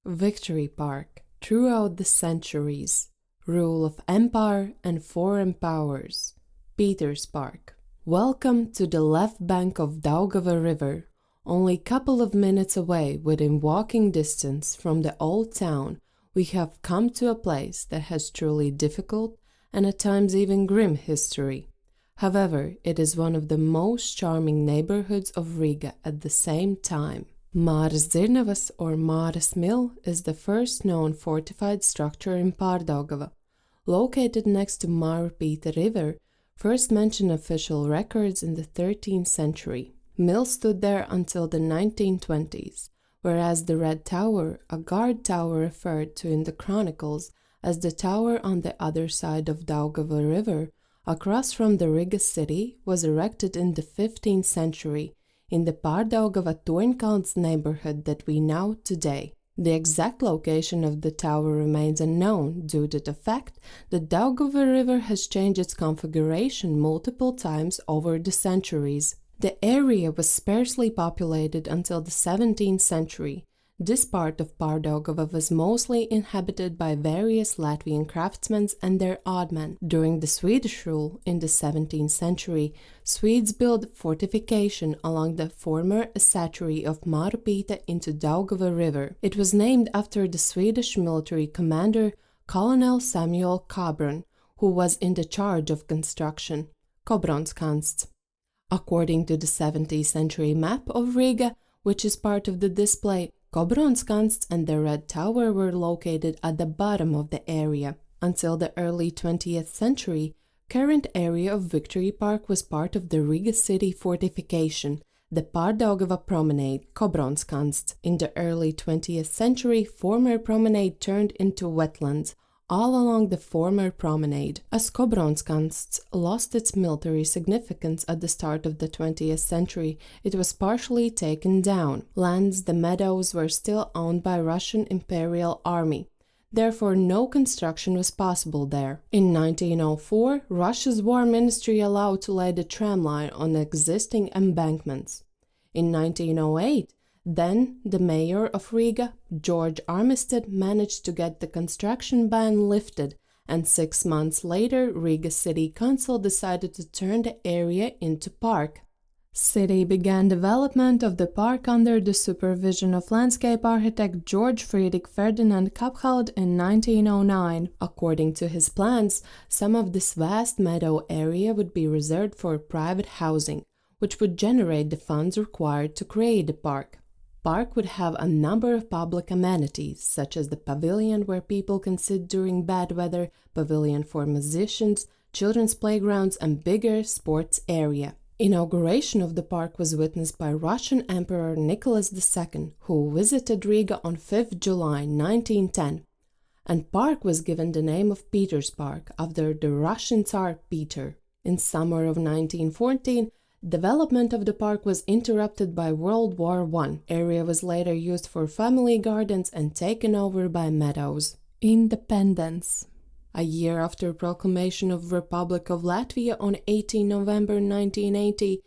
Victory Park, throughout the centuries, rule of empire and foreign powers. Peters Park. Welcome to the left bank of Daugava River, only couple of minutes away within walking distance from the old town. We have come to a place that has truly difficult and at times even grim history. However, it is one of the most charming neighborhoods of Riga at the same time. Māras Dzirnavas or Māras Mill is the first known fortified structure in Pārdaugava. Located next to Mārupīte River, first mentioned official records in the 13th century. Mill stood there until the 1920s, whereas the Red Tower, a guard tower referred to in the chronicles as the tower on the other side of Daugava River, across from the Riga city, was erected in the 15th century in the Pārdaugava Torņkalns neighborhood that we know today. The exact location of the tower remains unknown due to the fact that Daugava River has changed its configuration multiple times over the centuries. The area was sparsely populated until the 17th century. This part of Pārdaugava was mostly inhabited by various Latvian craftsmen and their oddmen. During the Swedish rule in the 17th century, Swedes built fortification along the former estuary of Mārupīte into Daugava River. It was named after the Swedish military commander Colonel Samuel Cobron, who was in the charge of construction. Kobronskansts. According to the 17th century map of Riga, which is part of the display, Kobronskansts and the Red Tower were located at the bottom of the area. Until the early 20th century, current area of Victory Park was part of the Riga city fortification, the Pārdaugava Promenade, Kobronskansts. In the early 20th century, former promenade turned into wetlands all along the former promenade. As Kobronskansts lost its military significance at the start of the 20th century, it was partially taken down. Lands, the meadows, were still owned by Russian Imperial Army. Therefore, no construction was possible there. In 1904, Russia's War Ministry allowed to lay the tram line on existing embankments. In 1908, then, the mayor of Riga, George Armistead, managed to get the construction ban lifted, and 6 months later, Riga City Council decided to turn the area into park. City began development of the park under the supervision of landscape architect George Friedrich Ferdinand Kapkhald in 1909. According to his plans, some of this vast meadow area would be reserved for private housing, which would generate the funds required to create the park. Park would have a number of public amenities, such as the pavilion where people can sit during bad weather, pavilion for musicians, children's playgrounds, and bigger sports area. Inauguration of the park was witnessed by Russian Emperor Nicholas II, who visited Riga on 5th July 1910, and park was given the name of Peters Park after the Russian Tsar Peter. In summer of 1914, development of the park was interrupted by World War I. Area was later used for family gardens and taken over by meadows. Independence. A year after proclamation of Republic of Latvia on 18 November 1980,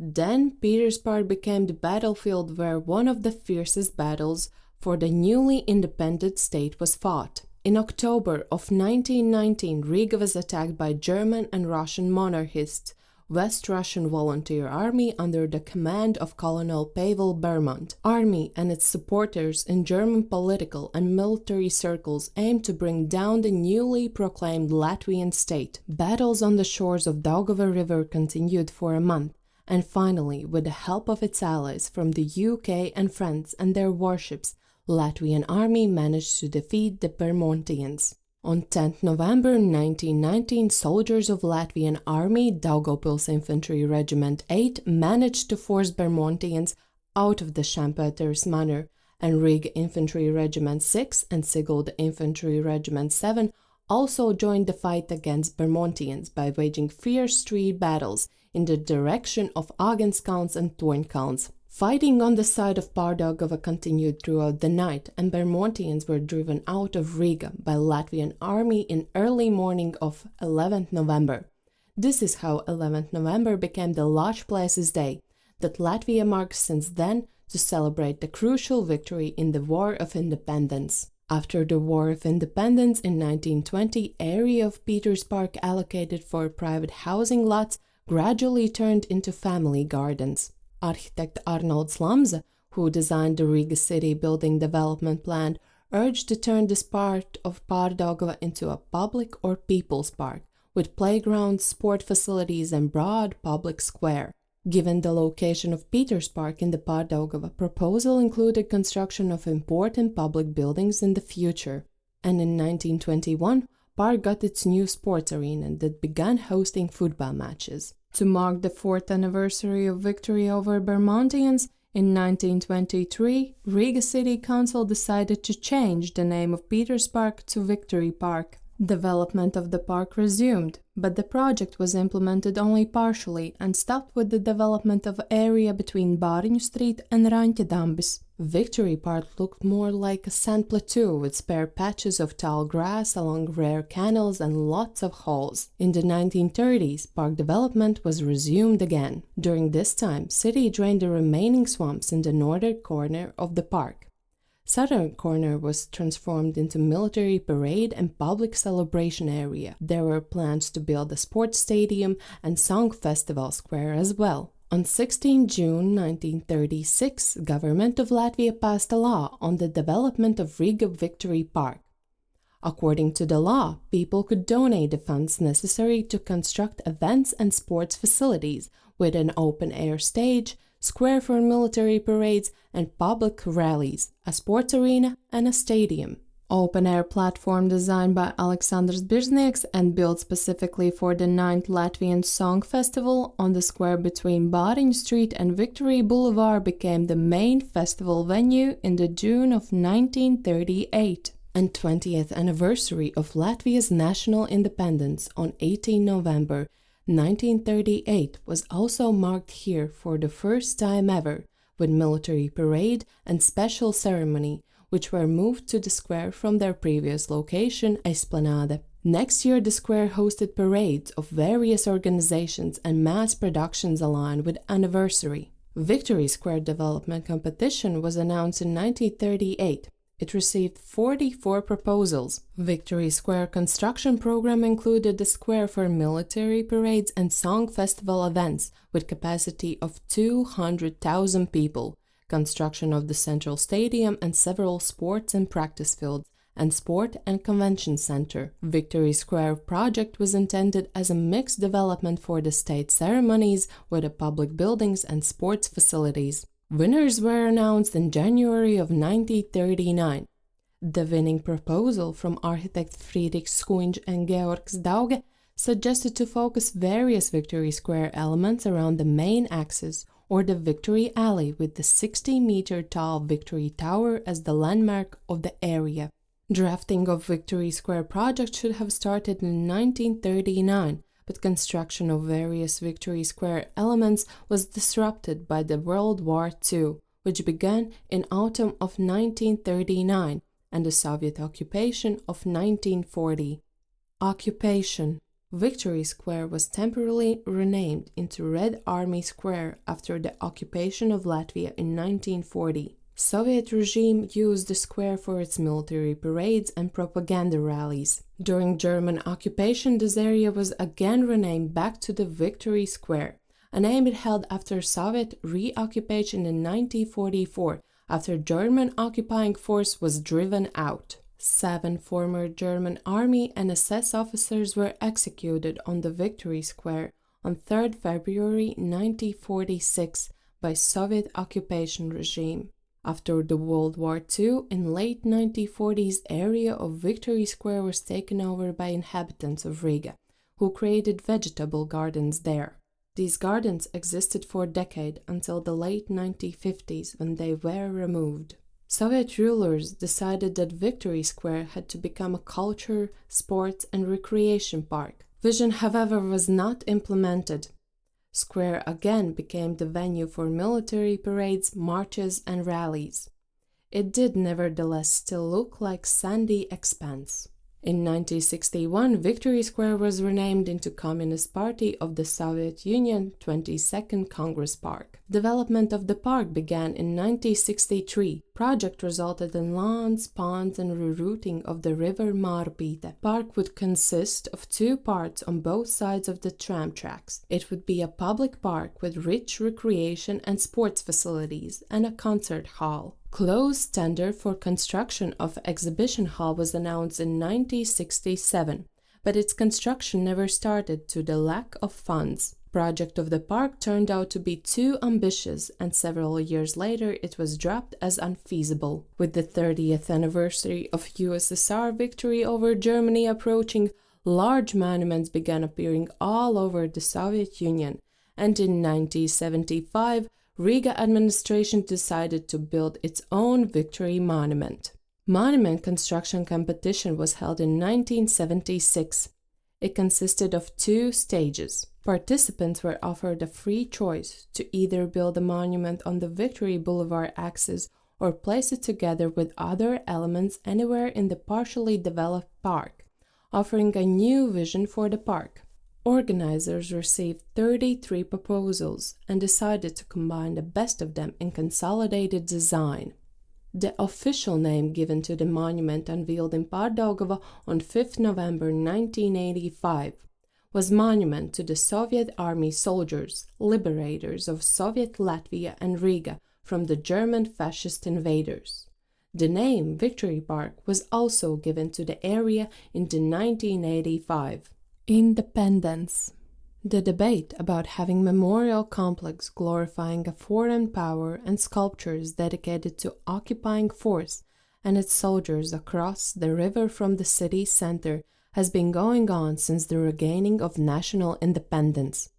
then Peters Park became the battlefield where one of the fiercest battles for the newly independent state was fought. In October of 1919, Riga was attacked by German and Russian monarchists, West Russian Volunteer Army under the command of Colonel Pavel Bermont. Army and its supporters in German political and military circles aimed to bring down the newly proclaimed Latvian state. Battles on the shores of Daugava River continued for a month, and finally, with the help of its allies from the UK and France and their warships, Latvian army managed to defeat the Bermontians. On 10th November 1919, soldiers of Latvian Army, Daugavpils Infantry Regiment 8, managed to force Bermontians out of the Šampēteres manor, and Riga Infantry Regiment 6 and Sigulda Infantry Regiment 7 also joined the fight against Bermontians by waging fierce street battles in the direction of Āgenskalns and Torņkalns. Fighting on the side of Pārdaugava continued throughout the night, and Bermontians were driven out of Riga by Latvian army in early morning of 11th November. This is how 11th November became the Large Places Day, that Latvia marks since then to celebrate the crucial victory in the War of Independence. After the War of Independence in 1920, area of Peters Park allocated for private housing lots gradually turned into family gardens. Architect Arnold Slamze, who designed the Riga city building development plan, urged to turn this part of Pārdaugava into a public or people's park, with playgrounds, sport facilities, and broad public square. Given the location of Peters Park in the Pārdaugava, proposal included construction of important public buildings in the future. And in 1921, Park got its new sports arena that began hosting football matches. To mark the 4th anniversary of victory over Bermontians, in 1923, Riga City Council decided to change the name of Peters Park to Victory Park. Development of the park resumed, but the project was implemented only partially and stopped with the development of area between Bāriņu Street and Raņķedambis. Victory Park looked more like a sand plateau with spare patches of tall grass along rare canals and lots of holes. In the 1930s, park development was resumed again. During this time, city drained the remaining swamps in the northern corner of the park. Southern corner was transformed into military parade and public celebration area. There were plans to build a sports stadium and song festival square as well. On 16 June 1936, government of Latvia passed a law on the development of Riga Victory Park. According to the law, people could donate the funds necessary to construct events and sports facilities with an open-air stage, square for military parades and public rallies, a sports arena and a stadium. Open-air platform designed by Aleksandrs Birznieks and built specifically for the 9th Latvian Song Festival on the square between Bāriņu Street and Victory Boulevard became the main festival venue in the June of 1938. And 20th anniversary of Latvia's national independence on 18 November 1938 was also marked here for the first time ever, with military parade and special ceremony, which were moved to the square from their previous location, Esplanade. Next year, the square hosted parades of various organizations and mass productions aligned with anniversary. Victory Square Development Competition was announced in 1938. It received 44 proposals. Victory Square construction program included the square for military parades and song festival events with capacity of 200,000 people, construction of the central stadium and several sports and practice fields, and sport and convention center. Victory Square project was intended as a mixed development for the state ceremonies with the public buildings and sports facilities. Winners were announced in January of 1939. The winning proposal from architect Friedrich Skuiņš and Georgs Dauge suggested to focus various Victory Square elements around the main axis or the Victory Alley with the 60-meter tall Victory Tower as the landmark of the area. Drafting of Victory Square project should have started in 1939, but construction of various Victory Square elements was disrupted by the World War II, which began in autumn of 1939 and the Soviet occupation of 1940. Occupation. Victory Square was temporarily renamed into Red Army Square after the occupation of Latvia in 1940. Soviet regime used the square for its military parades and propaganda rallies. During German occupation, this area was again renamed back to the Victory Square, a name it held after Soviet reoccupation in 1944, after German occupying force was driven out. 7 former German Army and SS officers were executed on the Victory Square on 3 February 1946 by Soviet occupation regime. After the World War II, in late 1940s, area of Victory Square was taken over by inhabitants of Riga, who created vegetable gardens there. These gardens existed for a decade until the late 1950s when they were removed. Soviet rulers decided that Victory Square had to become a culture, sports, and recreation park. Vision, however, was not implemented. Square again became the venue for military parades, marches, and rallies. It did nevertheless still look like sandy expanse. In 1961, Victory Square was renamed into Communist Party of the Soviet Union 22nd Congress Park. Development of the park began in 1963. Project resulted in lawns, ponds, and rerouting of the river Marpite. Park would consist of two parts on both sides of the tram tracks. It would be a public park with rich recreation and sports facilities and a concert hall. Closed tender for construction of exhibition hall was announced in 1967, but its construction never started due to the lack of funds. Project of the park turned out to be too ambitious, and several years later it was dropped as unfeasible. With the 30th anniversary of USSR victory over Germany approaching, large monuments began appearing all over the Soviet Union, and in 1975, Riga administration decided to build its own Victory Monument. Monument construction competition was held in 1976. It consisted of 2 stages. Participants were offered a free choice to either build a monument on the Victory Boulevard axis or place it together with other elements anywhere in the partially developed park, offering a new vision for the park. Organizers received 33 proposals and decided to combine the best of them in consolidated design. The official name given to the monument unveiled in Pārdaugava on 5 November 1985 was Monument to the Soviet Army Soldiers, Liberators of Soviet Latvia and Riga from the German fascist invaders. The name Victory Park was also given to the area in 1985. Independence. The debate about having memorial complex glorifying a foreign power and sculptures dedicated to occupying force and its soldiers across the river from the city center has been going on since the regaining of national independence.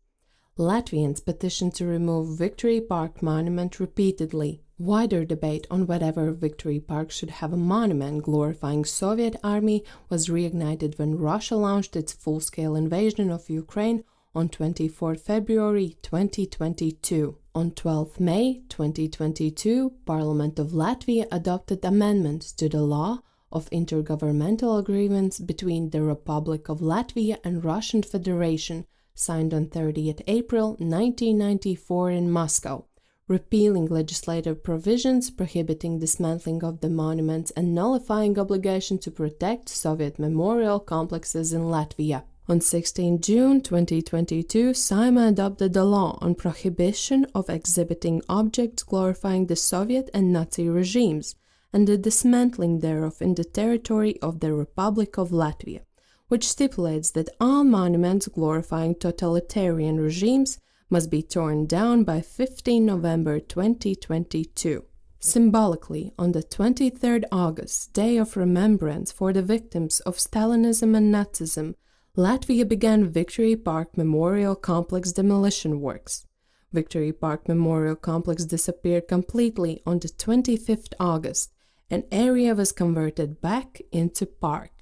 Latvians petitioned to remove Victory Park monument repeatedly. Wider debate on whether Victory Park should have a monument glorifying Soviet army was reignited when Russia launched its full-scale invasion of Ukraine on 24 February 2022. On 12 May 2022, Parliament of Latvia adopted amendments to the law of intergovernmental agreements between the Republic of Latvia and Russian Federation, signed on 30th April 1994 in Moscow, repealing legislative provisions prohibiting dismantling of the monuments and nullifying obligation to protect Soviet memorial complexes in Latvia. On 16 June 2022, Saeima adopted the law on prohibition of exhibiting objects glorifying the Soviet and Nazi regimes and the dismantling thereof in the territory of the Republic of Latvia, which stipulates that all monuments glorifying totalitarian regimes must be torn down by 15 November 2022. Symbolically, on the 23rd August, Day of Remembrance for the victims of Stalinism and Nazism, Latvia began Victory Park Memorial Complex demolition works. Victory Park Memorial Complex disappeared completely on the 25th August. An area was converted back into park.